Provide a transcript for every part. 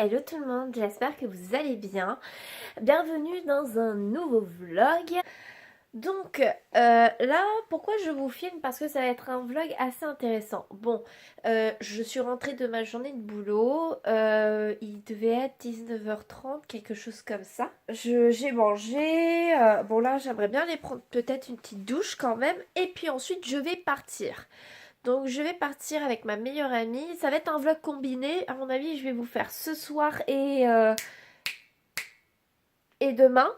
Hello tout le monde, j'espère que vous allez bien. Bienvenue dans un nouveau vlog. Donc là, pourquoi je vous filme? Parce que ça va être un vlog assez intéressant. Bon, je suis rentrée de ma journée de boulot. Il devait être 19h30, quelque chose comme ça. J'ai mangé. Bon là, j'aimerais bien aller prendre peut-être une petite douche quand même. Et puis ensuite, je vais partir. Donc je vais partir avec ma meilleure amie. Ça va être un vlog combiné. À mon avis, je vais vous faire ce soir et demain.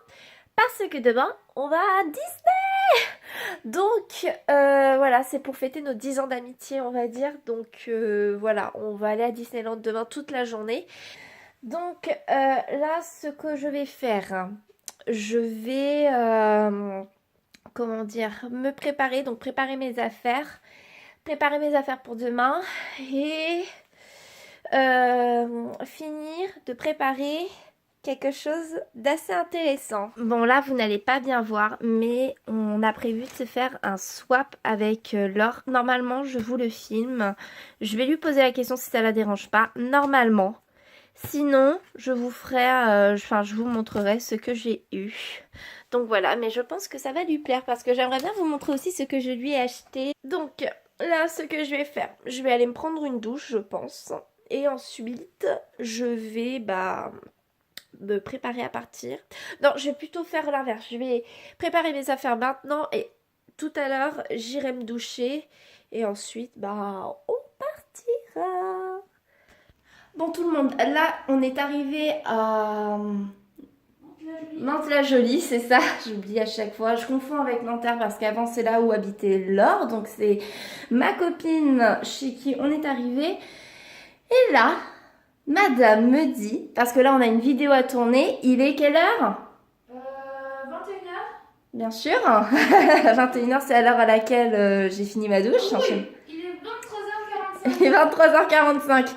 Parce que demain, on va à Disney. Donc voilà, c'est pour fêter nos 10 ans d'amitié, on va dire. Donc voilà, on va aller à Disneyland demain toute la journée. Donc là, ce que je vais faire, je vais, comment dire, me préparer. Donc préparer mes affaires. Préparer mes affaires pour demain et finir de préparer quelque chose d'assez intéressant. Bon là vous n'allez pas bien voir mais on a prévu de se faire un swap avec Laure. Normalement je vous le filme. Je vais lui poser la question si ça la dérange pas. Normalement. Sinon je vous ferai, je vous montrerai ce que j'ai eu. Donc voilà, mais je pense que ça va lui plaire parce que j'aimerais bien vous montrer aussi ce que je lui ai acheté. Donc là, ce que je vais faire, je vais aller me prendre une douche, je pense. Et ensuite, je vais me préparer à partir. Non, je vais plutôt faire l'inverse. Je vais préparer mes affaires maintenant et tout à l'heure, j'irai me doucher. Et ensuite, on partira. Bon tout le monde, là, on est arrivé à Mantes-la-Jolie, c'est ça, j'oublie à chaque fois, je confonds avec Nanterre parce qu'avant c'est là où habitait Laure, donc c'est ma copine chez qui on est arrivé. Et là, madame me dit, parce que là on a une vidéo à tourner, il est quelle heure 21h. Bien sûr, 21h c'est à l'heure à laquelle j'ai fini ma douche. Oui, il est 23h45. Il est 23h45.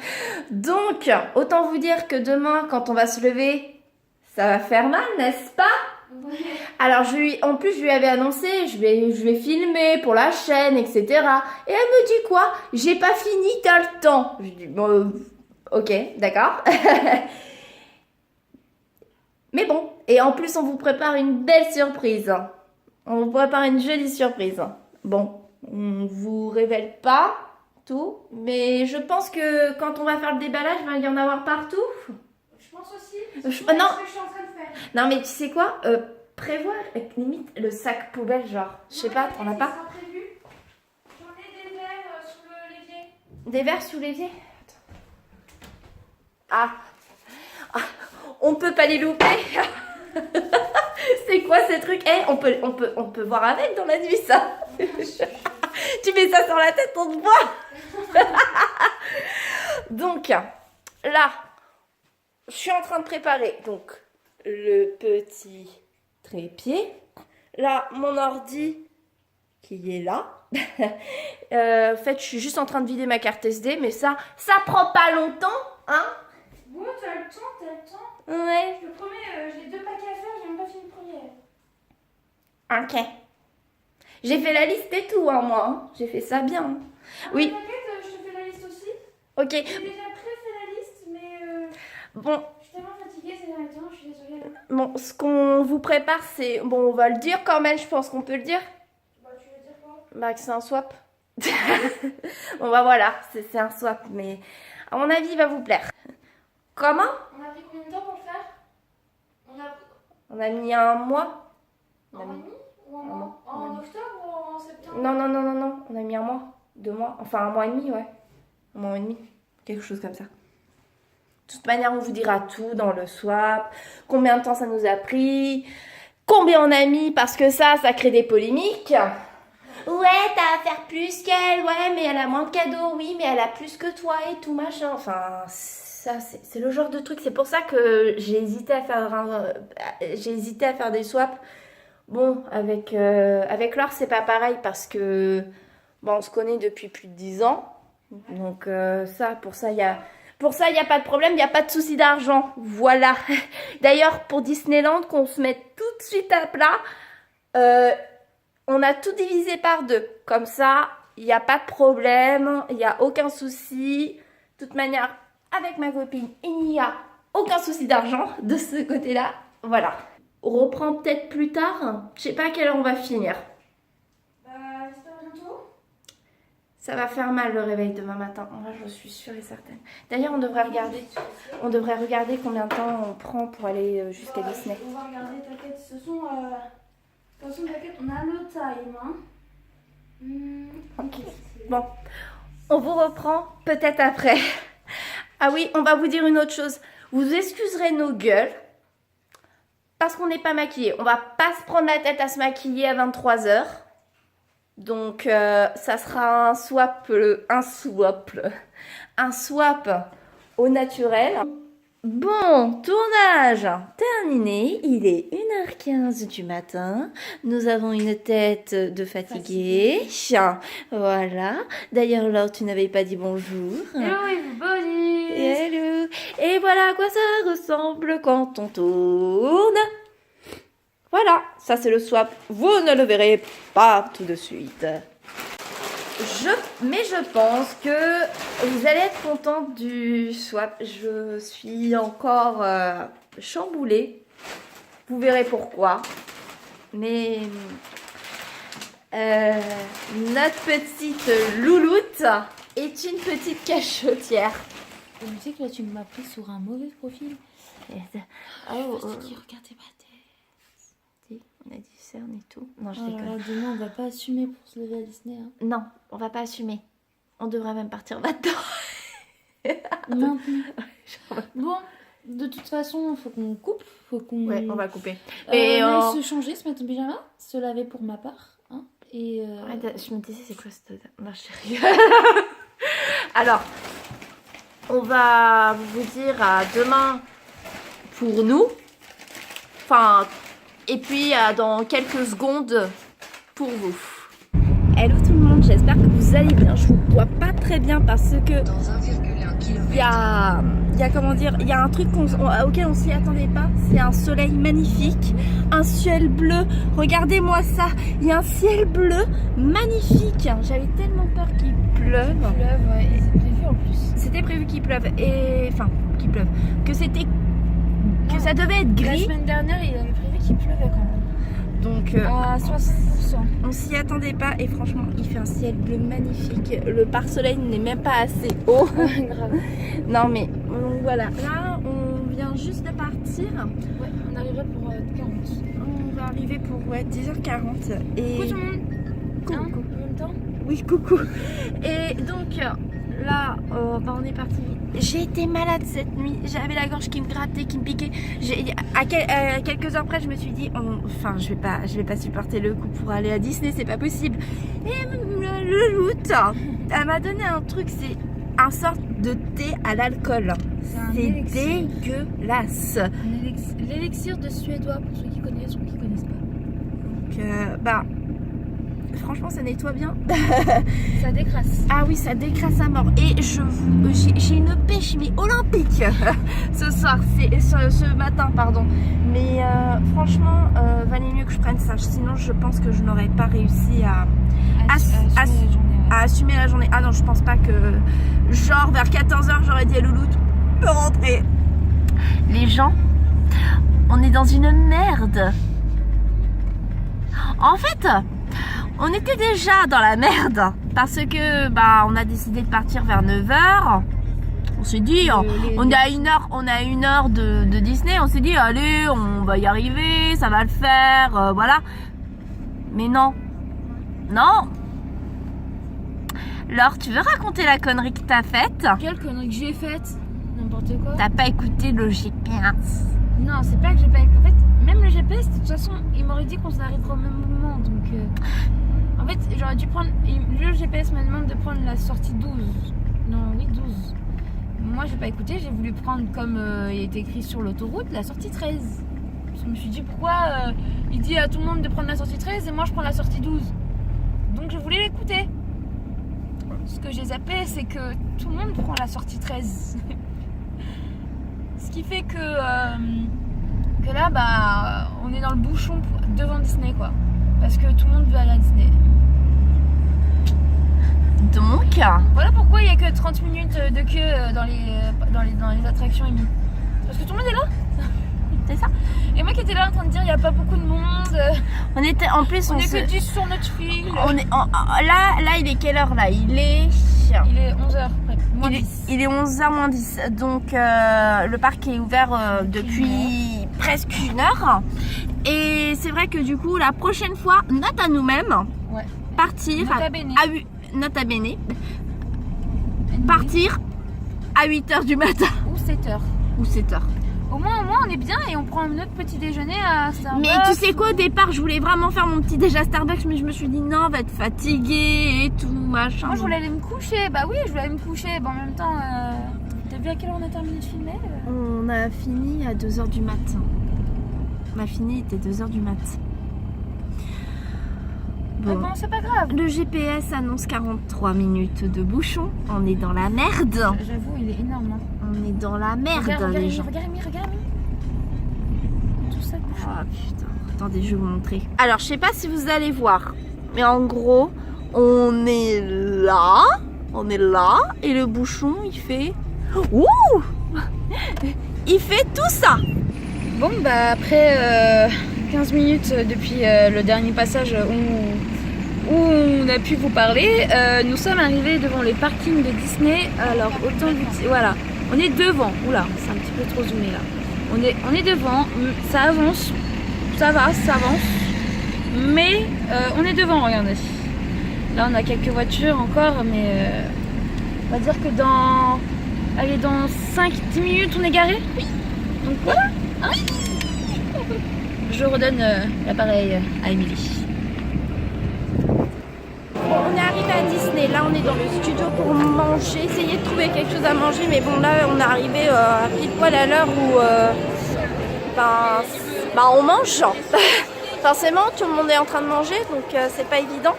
Donc, autant vous dire que demain, quand on va se lever, ça va faire mal, n'est-ce pas? Ouais. Alors, en plus, je lui avais annoncé, je vais filmer pour la chaîne, etc. Et elle me dit quoi? J'ai pas fini, t'as le temps. Je dis, bon, ok, d'accord. Mais bon, et en plus, on vous prépare une belle surprise. On vous prépare une jolie surprise. Bon, on vous révèle pas tout, mais je pense que quand on va faire le déballage, il va y en avoir partout. Je pense aussi. Non. C'est ce que je suis en train de faire. Non, mais tu sais quoi? Prévoir limite le sac poubelle, genre, je sais pas, t'en as pas? Ça sera prévu. J'en ai des verres sous l'évier. Des verres sous l'évier? Ah, on peut pas les louper. C'est quoi ces trucs? Eh, on peut voir avec dans la nuit ça. Tu mets ça sur la tête, on te voit. Donc là, je suis en train de préparer donc le petit trépied. Là, mon ordi qui est là. En fait, je suis juste en train de vider ma carte SD, mais ça prend pas longtemps, hein? Bon, t'as le temps, t'as le temps. Ouais. Je te promets, j'ai 2 paquets à faire, j'ai même pas fini le premier. Ok. J'ai fait la liste et tout, hein, moi. Hein. J'ai fait ça bien. Hein. Oui. T'inquiète, je te fais la liste aussi. Ok. J'ai déjà pré-fait la liste, mais Bon. je suis tellement fatiguée ces derniers temps, je suis désolée. Bon, ce qu'on vous prépare, c'est... Bon, on va le dire quand même, je pense qu'on peut le dire. Bah, tu veux dire quoi? Bah, que c'est un swap. Bon, bah voilà, c'est un swap, mais à mon avis, il va vous plaire. Comment? On a pris combien de temps pour le faire? On a mis un mois. Un mois et demi? Ou un Un mois? mois. En octobre ou en septembre? Non. On a mis un mois. 2 mois. Enfin, un mois et demi, ouais. Un mois et demi. Quelque chose comme ça. De toute manière, on vous dira tout dans le swap. Combien de temps ça nous a pris. Combien on a mis, parce que ça crée des polémiques. Ouais, t'as à faire plus qu'elle. Ouais, mais elle a moins de cadeaux. Oui, mais elle a plus que toi et tout machin. Enfin, ça, c'est le genre de truc. C'est pour ça que j'ai hésité à faire des swaps. Bon, avec Laure, c'est pas pareil parce que bon, on se connaît depuis plus de 10 ans. Donc pour ça, il y a pas de problème, il n'y a pas de souci d'argent. Voilà. D'ailleurs, pour Disneyland, qu'on se mette tout de suite à plat, on a tout divisé par 2. Comme ça, il n'y a pas de problème, il n'y a aucun souci. De toute manière, avec ma copine, il n'y a aucun souci d'argent de ce côté-là. Voilà. On reprend peut-être plus tard. Je sais pas à quelle heure on va finir. Bah, j'espère bientôt. Ça va faire mal le réveil demain matin. Moi, je suis sûre et certaine. D'ailleurs, on devrait regarder combien de temps on prend pour aller jusqu'à Disney. On va regarder, t'inquiète. De toute façon, t'inquiète, on a le time. Hein. Ok. Bon, on vous reprend peut-être après. Ah oui, on va vous dire une autre chose. Vous excuserez nos gueules parce qu'on n'est pas maquillés. On va pas se prendre la tête à se maquiller à 23 h. Donc, ça sera un swap au naturel. Bon, tournage terminé. Il est 1h15 du matin. Nous avons une tête de fatigué. Voilà. D'ailleurs, Laure, tu n'avais pas dit bonjour. Hello everybody. Hello. Et voilà à quoi ça ressemble quand on tourne. Voilà, ça c'est le swap. Vous ne le verrez pas tout de suite. Mais je pense que vous allez être contente du swap. Je suis encore chamboulée. Vous verrez pourquoi. Mais notre petite louloute est une petite cachotière. Tu sais que là tu m'as pris sur un mauvais profil. Oh, Regardez ma tête. on a du cerne et tout. Non, je Oh là déconne. là, demain on va pas assumer pour se lever à Disney. Hein. Non, on va pas assumer. On devrait même partir là-dedans. Maintenant. Bon, de toute façon, faut qu'on coupe, faut qu'on. Ouais, on va couper. Et Et se changer, se mettre en pyjama, se laver pour ma part, hein. Et je me disais, c'est quoi cette... Non, chérie. Alors, on va vous dire à demain pour nous. Enfin, et puis dans quelques secondes pour vous. Hello tout le monde, j'espère que vous allez bien. Je vous vois pas très bien parce que il y a comment dire, il y a un truc auquel on s'y attendait pas. C'est un soleil magnifique, un ciel bleu. Regardez-moi ça, il y a un ciel bleu magnifique. J'avais tellement peur qu'il pleuve. ouais, c'est prévu en plus. C'était prévu qu'il pleuve et enfin qu'il pleuve. Que ça devait être La gris. semaine dernière, il avait prévu qu'il pleuvait quand même. Donc À 60%. on s'y attendait pas et franchement il fait un ciel bleu magnifique. Le pare-soleil n'est même pas assez haut. Grave. Non mais donc voilà, là on vient juste de partir. Ouais, on arriverait pour 40. On va arriver pour 10h40 et Coucou tout le monde. Coucou. Hein, en même temps. Oui coucou. Et donc là on est parti. J'ai été malade cette nuit, j'avais la gorge qui me grattait, qui me piquait. À quelques heures près je me suis dit enfin je vais pas supporter le coup pour aller à Disney, c'est pas possible. Et le louloute, elle m'a donné un truc, c'est un sorte de thé à l'alcool. un C'est élixir. dégueulasse. L'élixir de suédois pour ceux qui connaissent ou qui connaissent pas. Donc franchement ça nettoie bien. Ça décrasse. Ah oui, ça décrasse à mort. Et j'ai une pêche mais olympique ce soir, ce matin pardon. Mais franchement, valait mieux que je prenne ça. Sinon, je pense que je n'aurais pas réussi à assumer la journée. Ah non, je pense pas que genre vers 14 h j'aurais dit à Loulou, tu peux rentrer. Les gens, on est dans une merde. En fait, on était déjà dans la merde parce que on a décidé de partir vers 9 h. On s'est dit, on a une heure de Disney. On s'est dit, allez, on va y arriver, ça va le faire, voilà. Mais non, non. Laure, tu veux raconter la connerie que t'as faite? Quelle connerie que j'ai faite? N'importe quoi. T'as pas écouté le GPS? Non, c'est pas que j'ai pas écouté. En fait, même le GPS, de toute façon, il m'aurait dit qu'on s'arrêterait au même moment. Donc, en fait, j'aurais dû prendre. Le GPS me demande de prendre la sortie 12. Non, oui, 12. Moi, j'ai pas écouté. J'ai voulu prendre, comme il était écrit sur l'autoroute, la sortie 13. Je me suis dit, pourquoi il dit à tout le monde de prendre la sortie 13 et moi, je prends la sortie 12. Donc, je voulais l'écouter. Ce que j'ai zappé, c'est que tout le monde prend la sortie 13. Ce qui fait que là, on est dans le bouchon devant Disney, quoi. Parce que tout le monde veut aller à Disney. Donc, Voilà pourquoi il n'y a que 30 minutes de queue dans les attractions émises. Parce que tout le monde est là. C'est ça. Et moi qui étais là en train de dire il n'y a pas beaucoup de monde. On était en plus On est que 10 sur notre fil. Là il est quelle heure là? Il est 11h près. Il est 11h moins 10. Donc le parc est ouvert depuis presque 1 heure. Et c'est vrai que du coup la prochaine fois, note à nous-mêmes, partir nota bene, partir à 8h du matin. Ou 7h. Au moins on est bien et on prend notre petit déjeuner à Starbucks. Mais tu sais quoi, au départ je voulais vraiment faire mon petit déj à Starbucks, mais je me suis dit non, on va être fatiguée et tout machin. Moi je voulais aller me coucher, bah oui je voulais aller me coucher. Bon, en même temps, t'as vu à quelle heure on a terminé de filmer? On a fini à 2h du matin. On a fini, il était 2h du matin. Bon, c'est pas grave. Le GPS annonce 43 minutes de bouchon. On est dans la merde. J'avoue, il est énorme. Hein. On est dans la merde, les gens. Regarde. Tout ça. Ah putain. Attendez, je vais vous montrer. Alors, je sais pas si vous allez voir, mais en gros, on est là. Et le bouchon, il fait... Ouh! Il fait tout ça. Bon, bah après 15 minutes depuis le dernier passage où on a pu vous parler, nous sommes arrivés devant les parkings de Disney. Alors autant vous dire, voilà, on est devant. Oula, c'est un petit peu trop zoomé là. On est devant, ça avance, ça avance, mais on est devant, regardez. Là on a quelques voitures encore, mais on va dire que dans 5-10 minutes on est garé. Donc voilà. Hein, je redonne l'appareil à Émilie. On est arrivé à Disney, là on est dans le studio pour manger, essayer de trouver quelque chose à manger, mais bon là on est arrivé à pile poil à l'heure où on mange. Forcément tout le monde est en train de manger, donc c'est pas évident.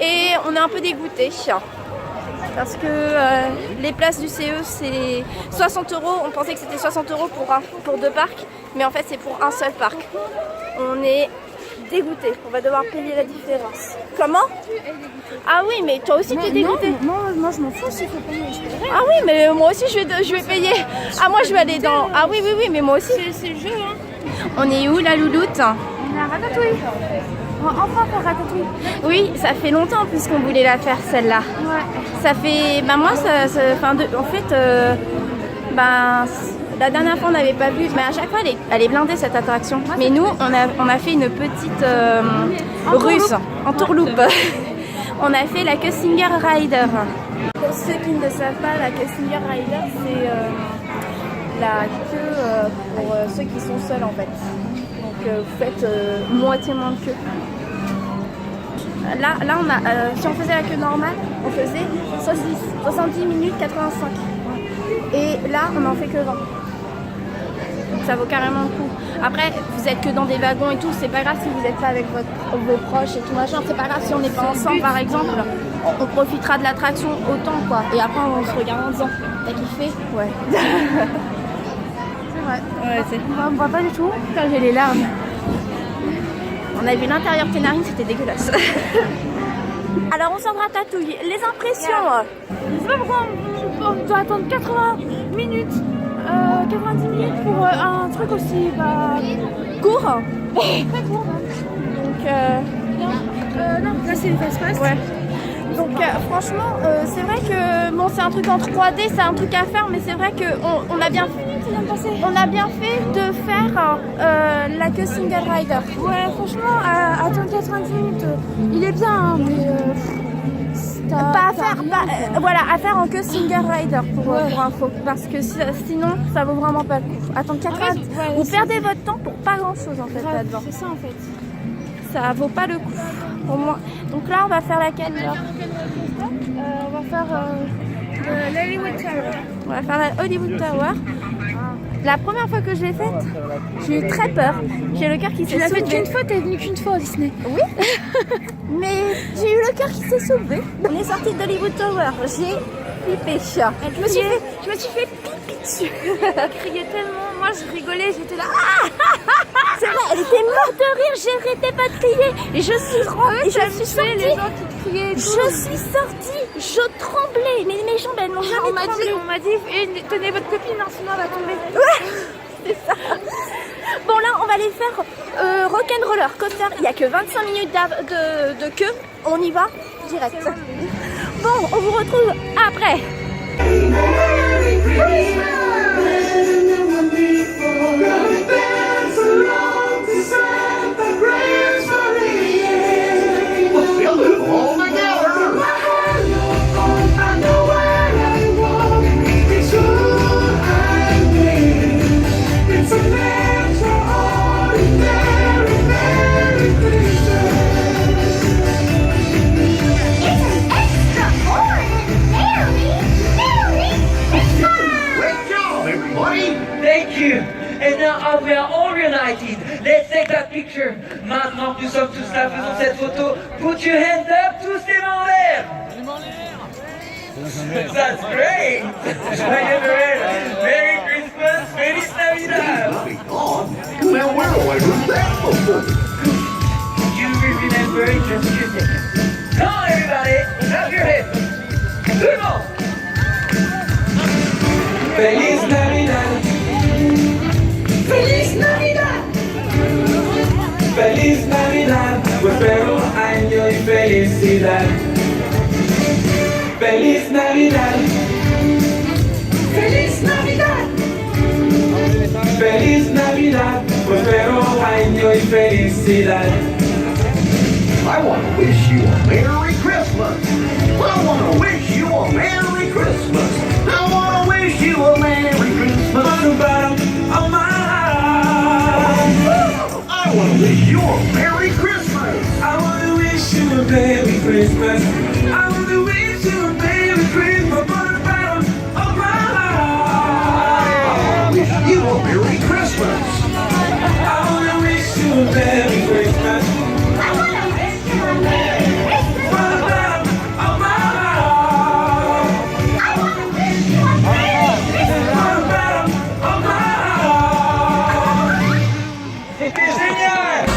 Et on est un peu dégoûté parce que les places du CE c'est 60 €, on pensait que c'était 60 € pour 2 parcs, mais en fait c'est pour un seul parc. On est dégoûté, on va devoir payer la différence. Comment? Ah oui, mais toi aussi t'es dégoûté. Moi je m'en fous s'il faut payer, je paierai. Ah oui, mais moi aussi je vais payer. Ah moi je vais aller dans... Ah oui, mais moi aussi. C'est le jeu hein. On est où la louloute? On est à Ratatouille. On va enfin faire Ratatouille. Oui, ça fait longtemps puisqu'on voulait la faire celle-là. Ouais. Ça fait... Bah moi, en fait... la dernière fois on n'avait pas vu, mais à chaque fois elle est blindée cette attraction. Mais nous on a fait une petite ruse en tourloupe. On a fait la Cussinger Rider. Pour ceux qui ne le savent pas, la Cussinger Rider c'est la queue pour ceux qui sont seuls en fait. Donc vous faites moitié moins de queue. Là on a, si on faisait la queue normale, on faisait 70 minutes 85. Et là on en fait que 20. Donc ça vaut carrément le coup. Après vous êtes que dans des wagons et tout, c'est pas grave si vous êtes pas avec vos proches et tout machin, c'est pas grave si on n'est pas ensemble par exemple, on profitera de l'attraction autant quoi. Et après on se regarde en disant t'as kiffé? Ouais. C'est vrai. Ouais, on voit pas du tout. Quand j'ai les larmes. On a vu l'intérieur Ténarine, c'était dégueulasse. Alors on sort de Ratatouille. Les impressions. Je sais pas pourquoi on doit attendre 90 minutes pour un truc aussi Court. très court. Donc non, là c'est le fast-pass. Ouais. Donc franchement, c'est vrai que bon, c'est un truc en 3D, c'est un truc à faire, mais c'est vrai que on a bien fait de faire la Cussinger Rider. Ouais, franchement, attendre 90 minutes, il est bien, hein, mais à faire en Cussinger Rider pour info, parce que sinon ça vaut vraiment pas le coup. Attendre 90, vous perdez votre temps pour pas grand chose en fait là-dedans. C'est ça en fait. Ça vaut pas le coup pour moi. Donc là on va faire laquelle là? On va faire l'Hollywood Tower. On va faire la Hollywood Tower. La première fois que je l'ai faite, j'ai eu très peur. J'ai le cœur qui s'est soulevé. Tu l'as faite qu'une fois, t'es venue qu'une fois au Disney. Oui. Mais j'ai eu le cœur qui s'est soulevé. On est sorti d'Hollywood Tower. J'ai flippé. Je me suis fait pipi dessus. Elle criait tellement. Moi je rigolais, j'étais là. C'est vrai, elle était morte de rire. J'arrêtais pas de crier. Et je suis rentrée. Et je suis sortie. Les gens qui crié et tout. Je suis sortie, je tremblais, mais mes jambes elles n'ont jamais tremblé. On m'a dit, tenez votre copine, hein, sinon elle va tomber. C'est ça. Bon là on va aller faire rock'n'roller coaster, il n'y a que 25 minutes de queue, on y va direct. Bon on vous retrouve après. Thank you. And now we are all united. Let's take that picture. Maintenant que nous sommes tous là, faisons cette photo. Put your hands up, tous les mains en l'air. That's great. Joyeux Noël. Merry Christmas. Feliz Navidad. Well, where do I do that before? You will remember in just a few seconds. Come on, everybody. Clap your hands. Tout le monde. Feliz Navidad. Feliz Navidad. Feliz Navidad. Prospero año y felicidad. Feliz Navidad. Feliz Navidad. Feliz Navidad. Prospero año y felicidad. I want to wish you a Merry Christmas. I want to wish you a Merry Christmas. I want to wish you a Merry Christmas. From the bottom of my heart. I want to wish you a Merry Christmas. I want to wish you a Merry Christmas. I want to wish you a Merry Christmas. From the bottom of my heart. I want to wish you a Merry Christmas. I want to wish you a Merry Christmas. I want to wish you a Merry Christmas. From the bottom of my heart. I want to wish you a Merry Christmas. From the bottom of my heart. C'est génial!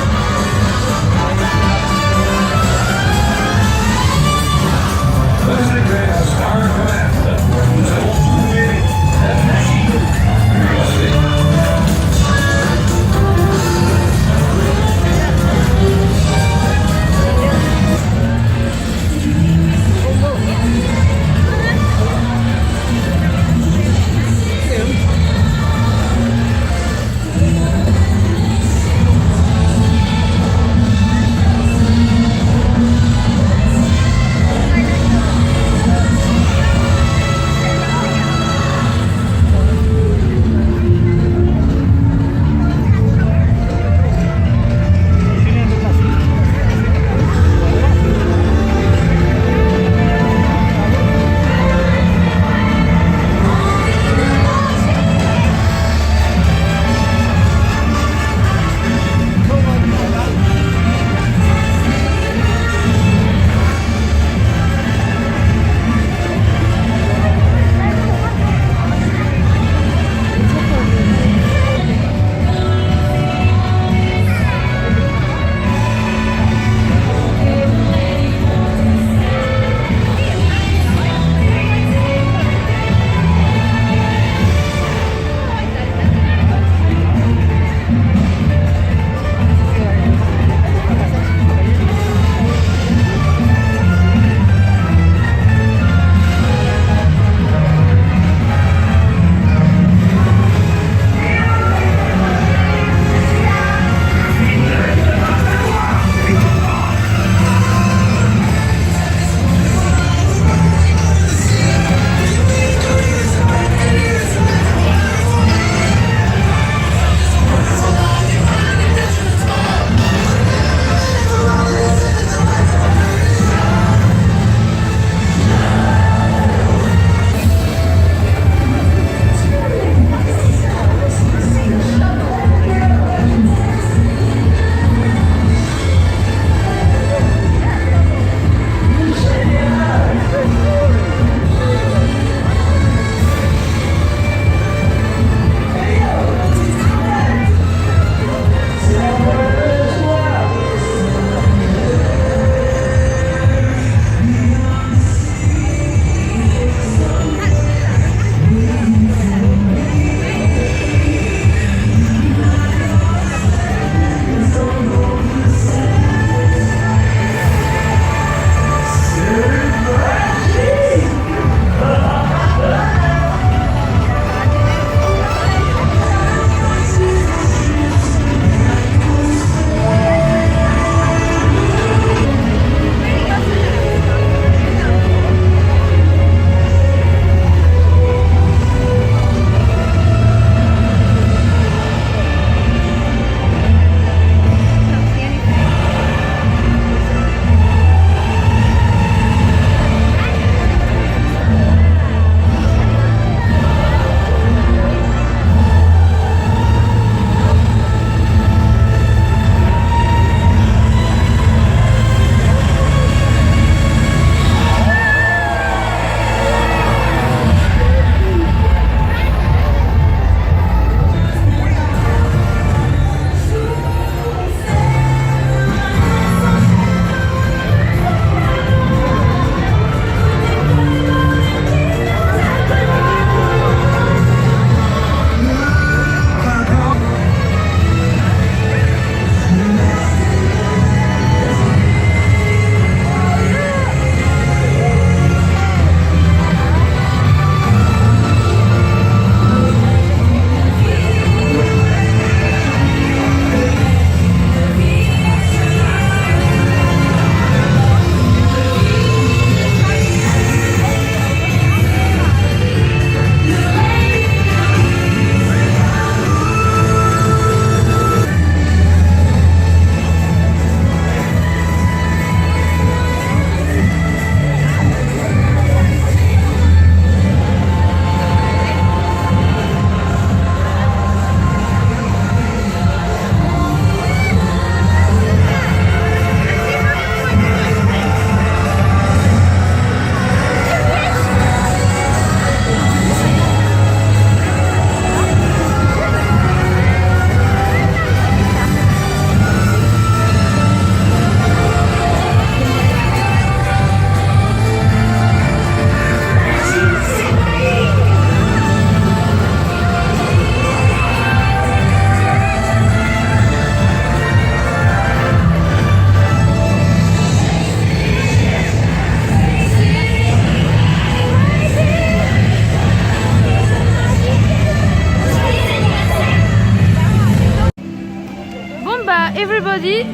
dit,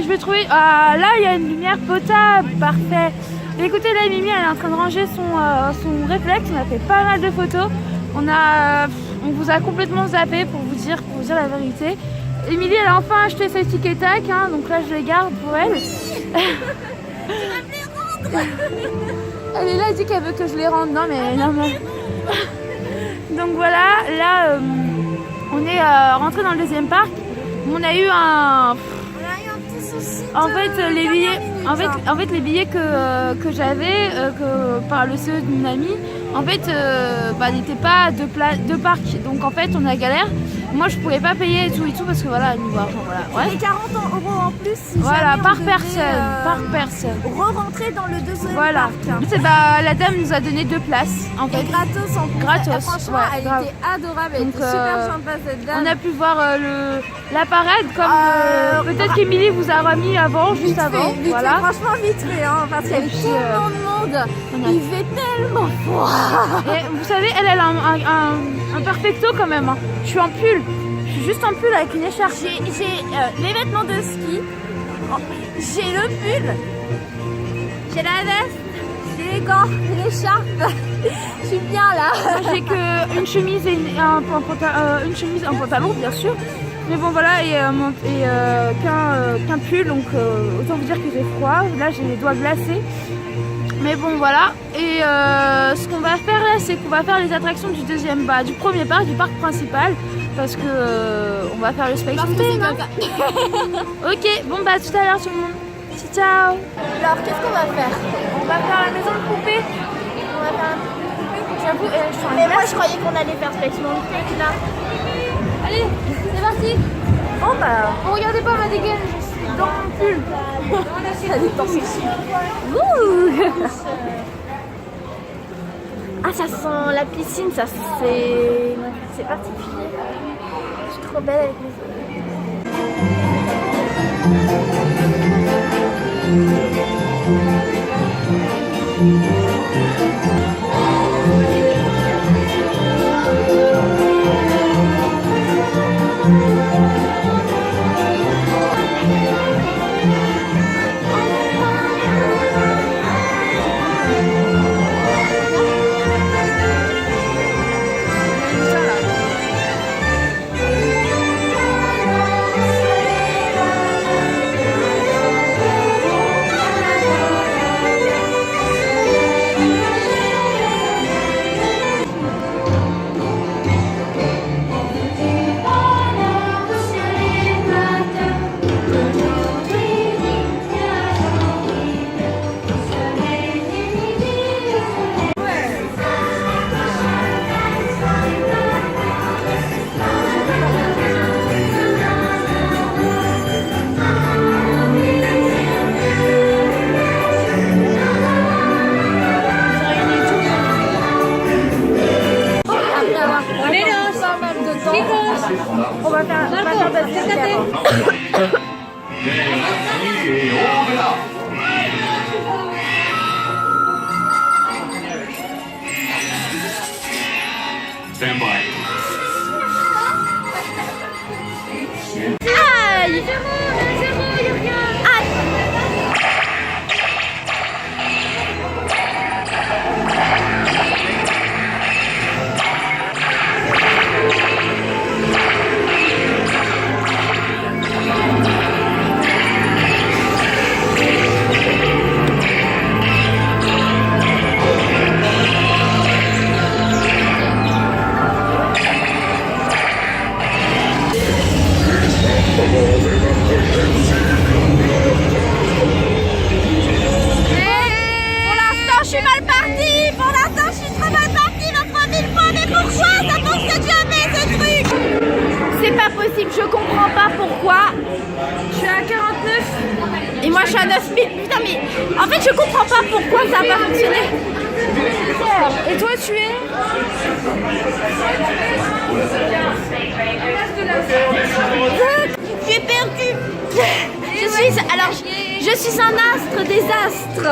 je vais trouver... Ah, là, il y a une lumière potable, parfait. Écoutez, là, Mimi, elle est en train de ranger son réflexe. On a fait pas mal de photos. On vous a complètement zappé pour vous dire la vérité. Émilie, elle a enfin acheté ses tic et tac, hein, donc là, je les garde pour elle. Elle est là, elle dit qu'elle veut que je les rende. Non, mais... Donc voilà, là, on est rentré dans le deuxième parc. On a eu un petit souci. En fait, les billets que j'avais, par le CE d'une amie, en fait, n'étaient pas de parc. Donc en fait, on a galère. Moi, je pouvais pas payer et tout parce que voilà, niveau argent, voilà. Ouais. Et 40 € en plus si voilà, jamais par on devait, personne. Re-rentrer dans le deuxième Voilà. parc. La dame nous a donné 2 places en fait. Et gratos en plus. Gratos, Franchement, ouais, elle grave. était adorable, elle Donc, était super sympa cette dame. On a pu voir la parade comme peut-être qu'Emilie vous a remis juste avant. Vite Voilà. fait, franchement vite fait, hein, parce qu'il y avait puis, tellement de monde. Il fait tellement froid. Et vous savez, elle a un perfecto quand même. Hein. Je suis en pull. Je suis juste en pull avec une écharpe. J'ai les vêtements de ski, j'ai le pull, j'ai la veste, j'ai les gants, j'ai l'écharpe. Je suis bien là. J'ai qu'une chemise et un pantalon, bien sûr. Mais bon voilà, et qu'un pull, donc autant vous dire que j'ai froid. Là, j'ai les doigts glacés. Mais bon voilà, et ce qu'on va faire là, c'est qu'on va faire les attractions du premier parc, du parc principal, parce que on va faire le Space Mountain. Ok, bon bah tout à l'heure tout le monde. Ciao. Alors qu'est-ce qu'on va faire? On va faire la maison de poupée. On va faire un peu. J'avoue, je suis en Mais moi je croyais qu'on allait faire Space Mountain là. Allez, c'est parti. Bon bah. Oh, regardez pas ma dégaine, je suis dans mon pull. Ça dépend. Ah, ça sent la piscine, ça c'est particulier. Je suis trop belle avec mes On va faire Stand by. Aïe! Aïe! Pour l'instant, je suis mal partie. Pour l'instant, je suis trop mal partie. 23 000 points. Mais pourquoi ça fonctionne jamais, ce truc? C'est pas possible. Je comprends pas pourquoi. Je suis à 49. Et moi, je suis à 9 000. Putain, mais en fait, je comprends pas pourquoi ça a pas fonctionné. Et toi, tu es J'ai perdu. Je suis un astre des astres.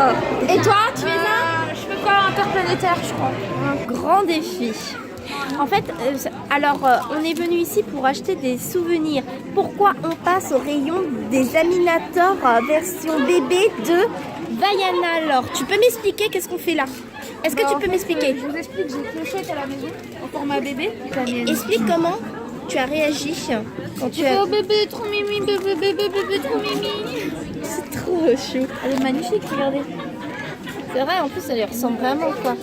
Et toi, tu es un? je fais quoi, interplanétaire, je crois. Un grand défi. En fait, on est venu ici pour acheter des souvenirs pourquoi on passe au rayon des Aminator version bébé de Vaiana. Alors, tu peux m'expliquer qu'est-ce qu'on fait là? Est-ce que tu peux m'expliquer? Je vous explique, j'ai une clochette à la maison en format bébé. Explique comment tu as réagi quand tu as... Oh bébé, trop mimi, bébé, trop mimi. C'est trop chou. Elle est magnifique, regardez. C'est vrai, en plus, elle lui ressemble vraiment, quoi.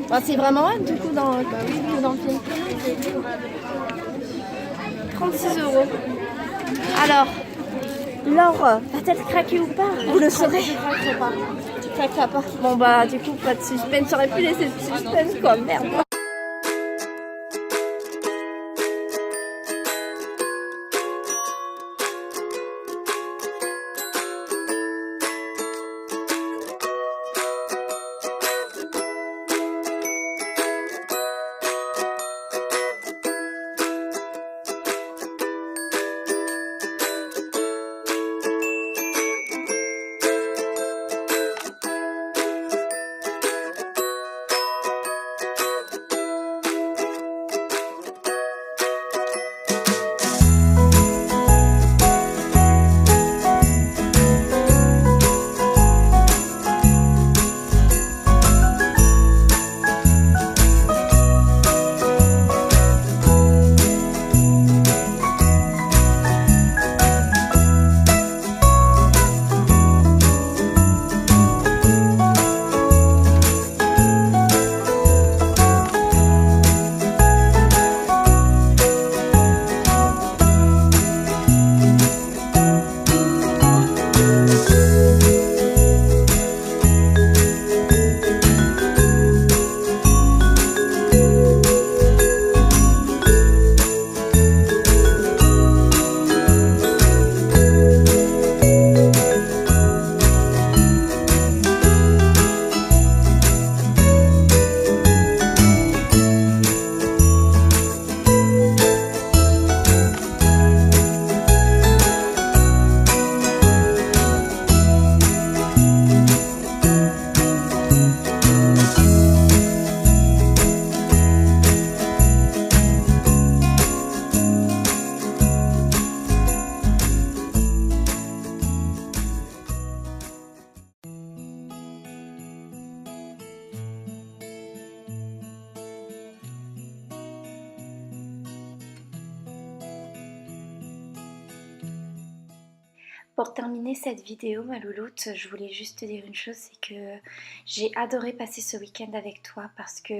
Enfin, c'est vraiment elle, du coup, dans le film. 36 €. Alors, Laure va-t-elle craquer ou pas? Vous le saurez. Tu craqueras pas. Bon, bah, du coup, pas de suspense. J'aurais pu laisser le suspense, quoi. Merde. Pour terminer cette vidéo, ma louloute, je voulais juste te dire une chose, c'est que j'ai adoré passer ce week-end avec toi parce que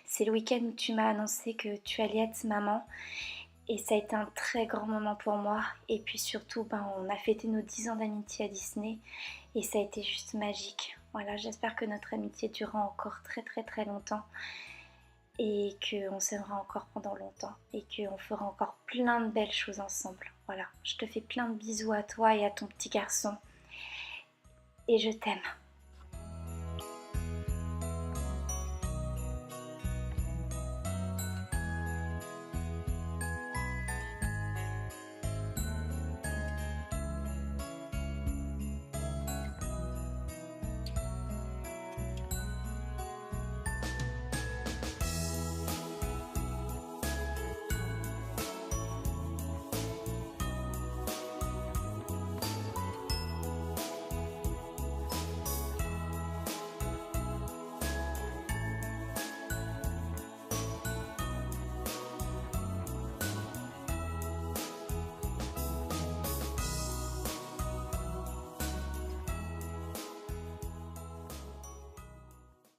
c'est le week-end où tu m'as annoncé que tu allais être maman et ça a été un très grand moment pour moi. Et puis surtout, on a fêté nos 10 ans d'amitié à Disney et ça a été juste magique. Voilà, j'espère que notre amitié durera encore très longtemps et qu'on s'aimera encore pendant longtemps et qu'on fera encore plein de belles choses ensemble. Voilà, je te fais plein de bisous à toi et à ton petit garçon et je t'aime.